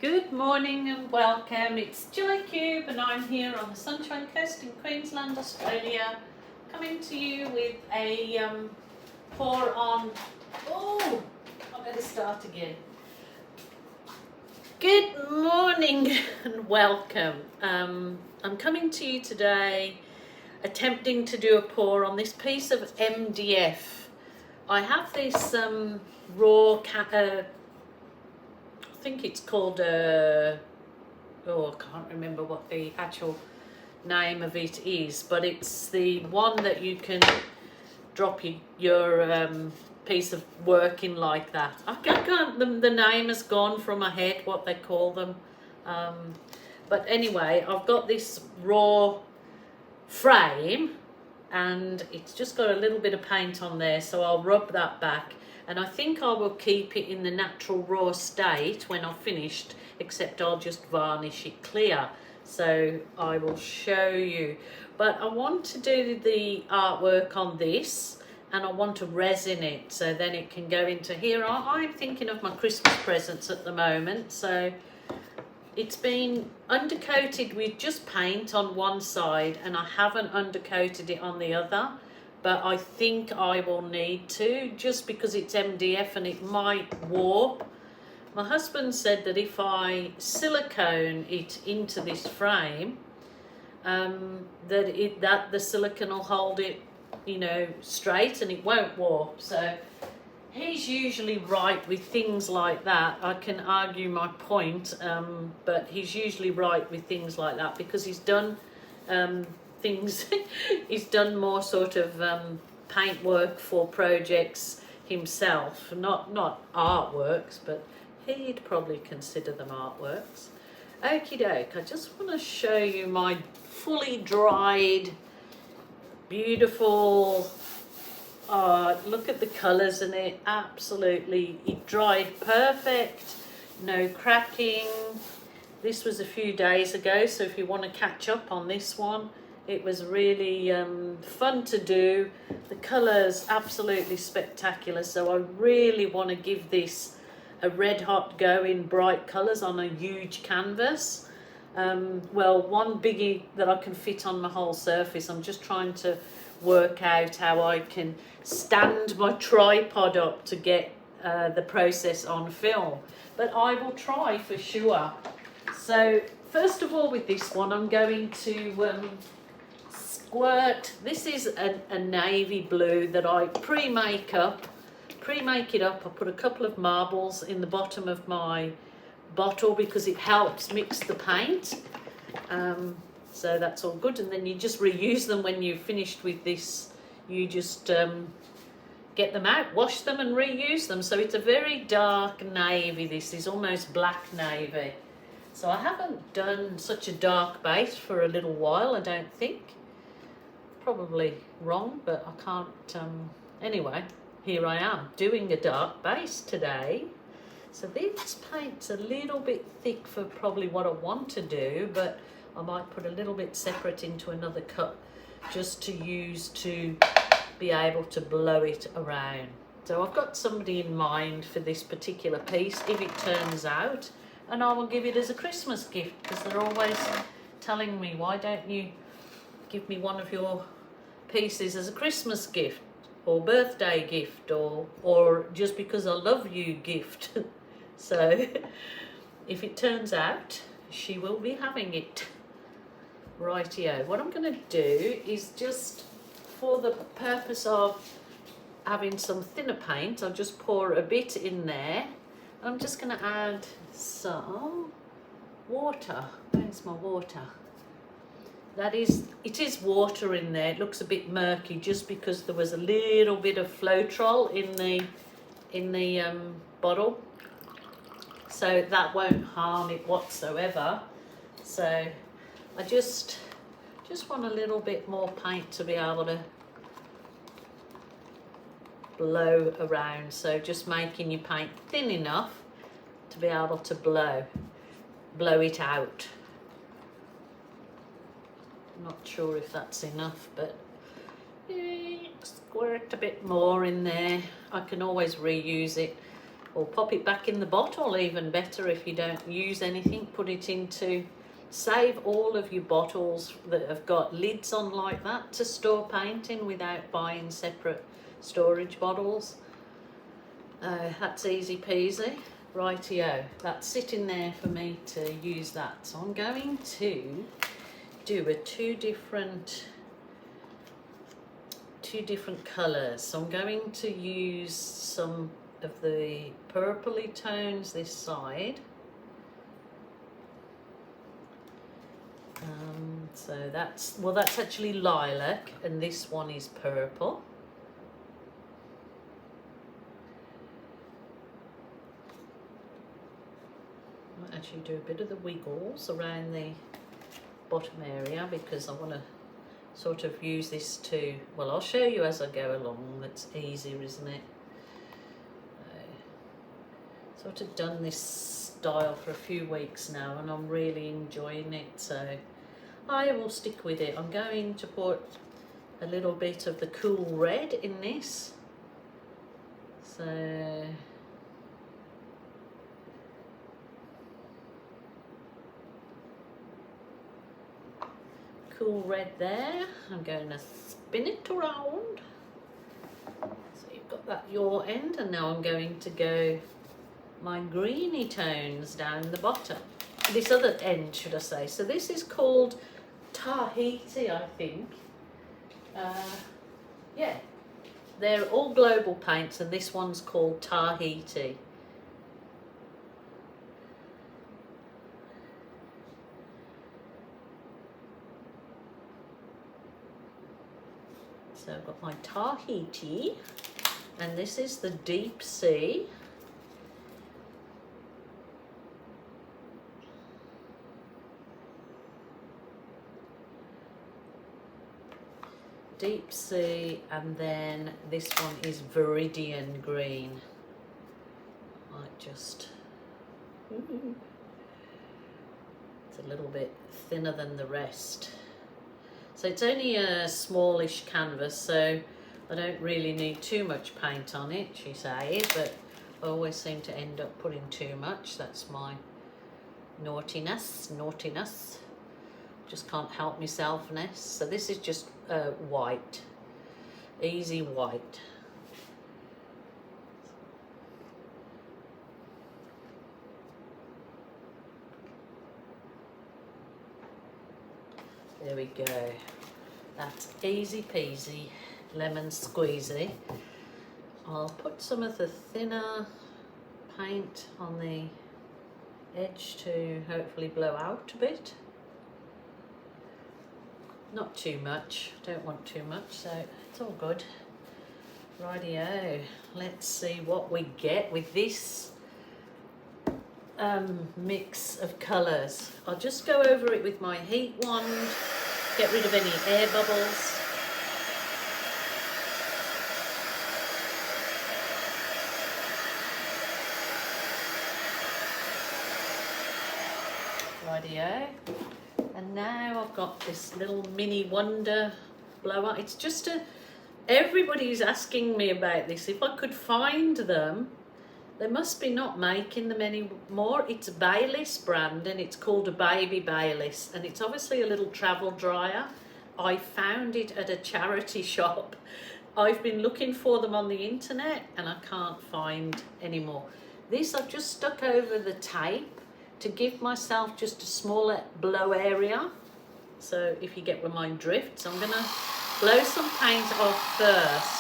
Good morning and welcome. It's Julie Cube and I'm here on the Sunshine Coast in Queensland, Australia, coming to you with a pour on. Oh, I better start again. Good morning and welcome. I'm coming to you today attempting to do a pour on this piece of MDF. I have this raw I think it's called I can't remember what the actual name of it is, but it's the one that you can drop your piece of work in like that. I can't the name has gone from my head what they call them, but anyway, I've got this raw frame and it's just got a little bit of paint on there, so I'll rub that back. And I think I will keep it in the natural raw state when I've finished, except I'll just varnish it clear. So I will show you. But I want to do the artwork on this and I want to resin it so then it can go into here. I'm thinking of my Christmas presents at the moment. So it's been undercoated with just paint on one side and I haven't undercoated it on the other. But I think I will need to, just because it's MDF and it might warp. My husband said that if I silicone it into this frame, that the silicone will hold it, straight and it won't warp. So he's usually right with things like that. I can argue my point, but he's usually right with things like that because he's done things. He's done more sort of paint work for projects himself, not artworks, but he'd probably consider them artworks. Okie doke, I just want to show you my fully dried, beautiful, look at the colours in it, absolutely, it dried perfect, no cracking. This was a few days ago, so if you want to catch up on this one, it was really fun to do. The colours absolutely spectacular, so I really want to give this a red hot go in bright colours on a huge canvas. Well, one biggie that I can fit on my whole surface. I'm just trying to work out how I can stand my tripod up to get the process on film, but I will try for sure. So first of all, with this one I'm going to squirt. This is a navy blue that I pre-make it up. I put a couple of marbles in the bottom of my bottle because it helps mix the paint. So that's all good, and then you just reuse them when you've finished with this. You just get them out, wash them and reuse them. So it's a very dark navy. This is almost black navy. So I haven't done such a dark base for a little while, I don't think. Probably wrong, but I can't. Anyway, here I am doing a dark base today. So this paint's a little bit thick for probably what I want to do, but I might put a little bit separate into another cup just to use to be able to blow it around. So I've got somebody in mind for this particular piece if it turns out, and I will give it as a Christmas gift because they're always telling me, why don't you give me one of your pieces as a Christmas gift or birthday gift or just because I love you gift. So if it turns out, she will be having it. Rightio. What I'm going to do is just for the purpose of having some thinner paint, I'll just pour a bit in there. I'm just going to add some water. Where's my water? It is water in there. It looks a bit murky just because there was a little bit of floatrol in the bottle, so that won't harm it whatsoever. So I just want a little bit more paint to be able to blow around. So just making your paint thin enough to be able to blow it out. Not sure if that's enough, but squirt a bit more in there. I can always reuse it. or pop it back in the bottle. Even better, if you don't use anything, put it into, save all of your bottles that have got lids on like that to store paint in without buying separate storage bottles. That's easy peasy. Rightio, that's sitting there for me to use that. So I'm going to do two different colours. So I'm going to use some of the purpley tones this side. So that's actually lilac, and this one is purple. I'll actually do a bit of the wiggles around the bottom area because I want to sort of use this to, well, I'll show you as I go along. That's easier, isn't it? Sort of done this style for a few weeks now and I'm really enjoying it, so I will stick with it. I'm going to put a little bit of the cool red in this. So cool red there. I'm going to spin it around. So you've got that your end, and now I'm going to go my greeny tones down the bottom. This other end, should I say. So this is called Tahiti, I think. Yeah, they're all global paints, and this one's called Tahiti. So I've got my Tahiti, and this is the Deep Sea. Deep Sea, and then this one is Viridian Green. Might just, it's a little bit thinner than the rest. So it's only a smallish canvas, so I don't really need too much paint on it, she says, but I always seem to end up putting too much. That's my naughtiness. Just can't help myself-ness. So this is just white, easy white. There we go. That's easy peasy, lemon squeezy. I'll put some of the thinner paint on the edge to hopefully blow out a bit. Not too much, don't want too much, so it's all good. Rightio, let's see what we get with this mix of colours. I'll just go over it with my heat wand, get rid of any air bubbles. Rightio. And now I've got this little mini wonder blower. It's just everybody's asking me about this. If I could find them, they must be not making them anymore. It's a Baylis brand, and it's called a Baby Baylis, and it's obviously a little travel dryer. I found it at a charity shop. I've been looking for them on the internet and I can't find anymore. This I've just stuck over the tape to give myself just a smaller blow area. So if you get where my drift, so I'm gonna blow some paint off first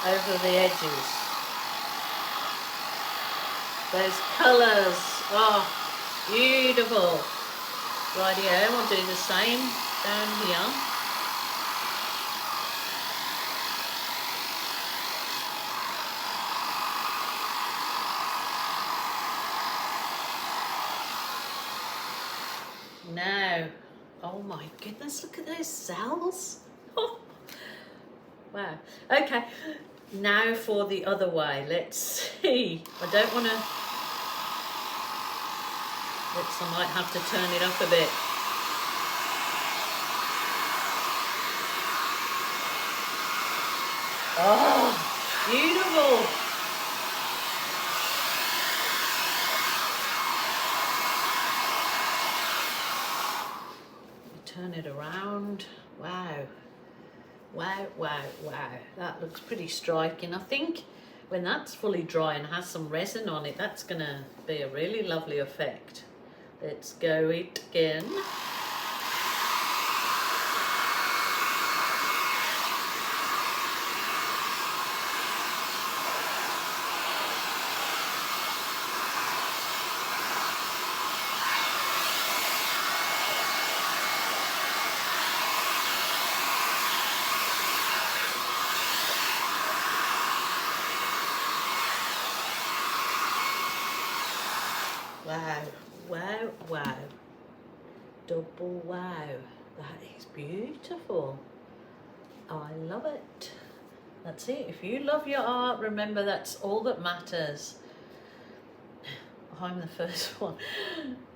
over the edges. Those colours, oh, beautiful. Rightio, we'll do the same down here. Now, oh my goodness, look at those cells. Oh, wow. Okay, now for the other way. Let's see. I don't want to, I might have to turn it up a bit. Oh, beautiful. Turn it around. Wow. Wow, wow, wow. That looks pretty striking. I think when that's fully dry and has some resin on it, that's going to be a really lovely effect. Let's go it again. Wow, wow, wow. Double wow. That is beautiful. I love it. That's it. If you love your art, remember that's all that matters. I'm the first one.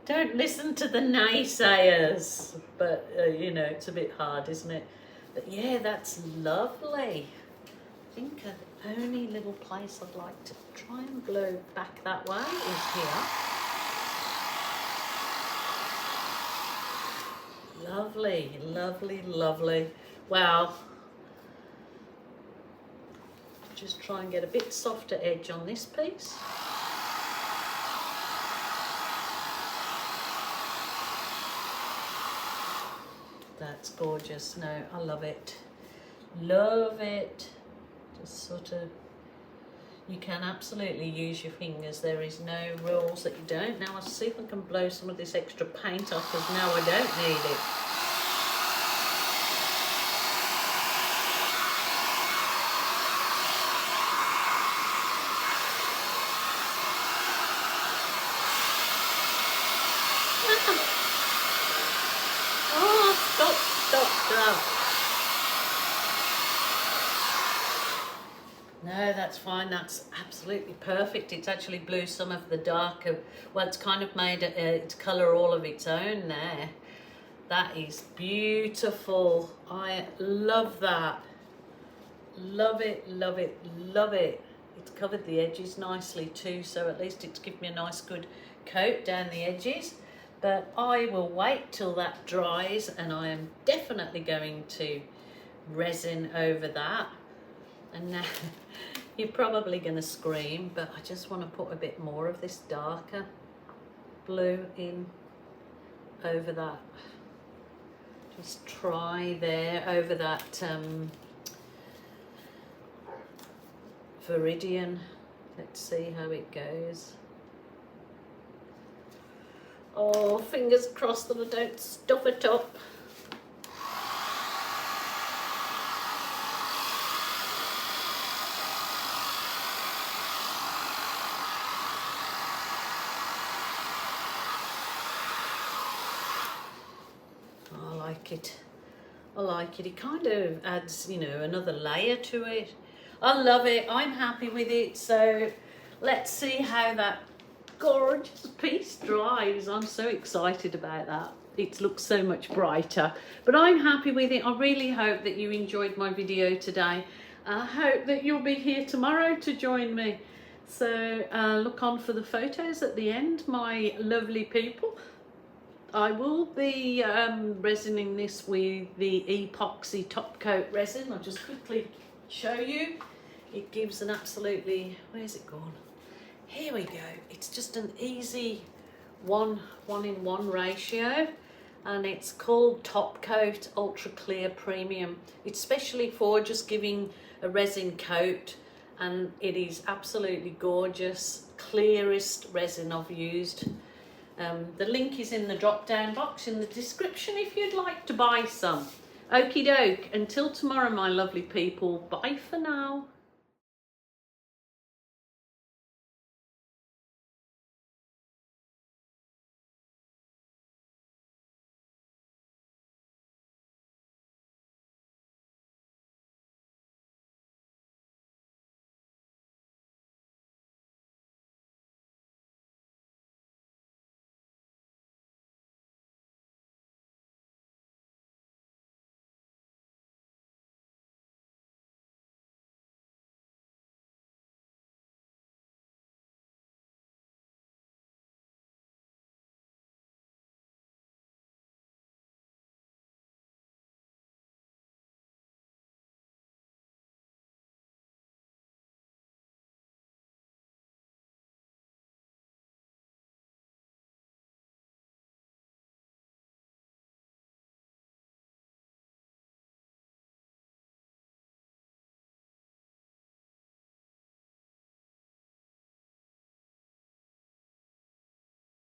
Don't listen to the naysayers. But, you know, it's a bit hard, isn't it? But yeah, that's lovely. I think the only little place I'd like to try and blow back that way is here. Lovely, lovely, lovely. Wow. Just try and get a bit softer edge on this piece. That's gorgeous. No, I love it. Love it. Just sort of, you can absolutely use your fingers. There is no rules that you don't. Now I'll see if I can blow some of this extra paint off, because now I don't need it. No, that's fine. That's absolutely perfect. It's actually blew some of the darker, well, it's kind of made its colour all of its own there. That is beautiful. I love that. Love it, love it, love it. It's covered the edges nicely too, so at least it's given me a nice good coat down the edges. But I will wait till that dries, and I am definitely going to resin over that. And now you're probably going to scream, but I just want to put a bit more of this darker blue in over that. Just try there over that Viridian. Let's see how it goes. Oh, fingers crossed that I don't stuff it up. I like it. I like it. It kind of adds, you know, another layer to it. I love it. I'm happy with it. So let's see how that gorgeous piece dries. I'm so excited about that. It looks so much brighter, but I'm happy with it. I really hope that you enjoyed my video today. I hope that you'll be here tomorrow to join me. So look on for the photos at the end, my lovely people. I will be resining this with the epoxy top coat resin. I'll just quickly show you. It gives an absolutely, where's it gone? Here we go. It's just an easy 1:1 ratio, and it's called Top Coat Ultra Clear Premium. It's specially for just giving a resin coat, and it is absolutely gorgeous. Clearest resin I've used. The link is in the drop down box in the description if you'd like to buy some. Okie doke. Until tomorrow, my lovely people. Bye for now.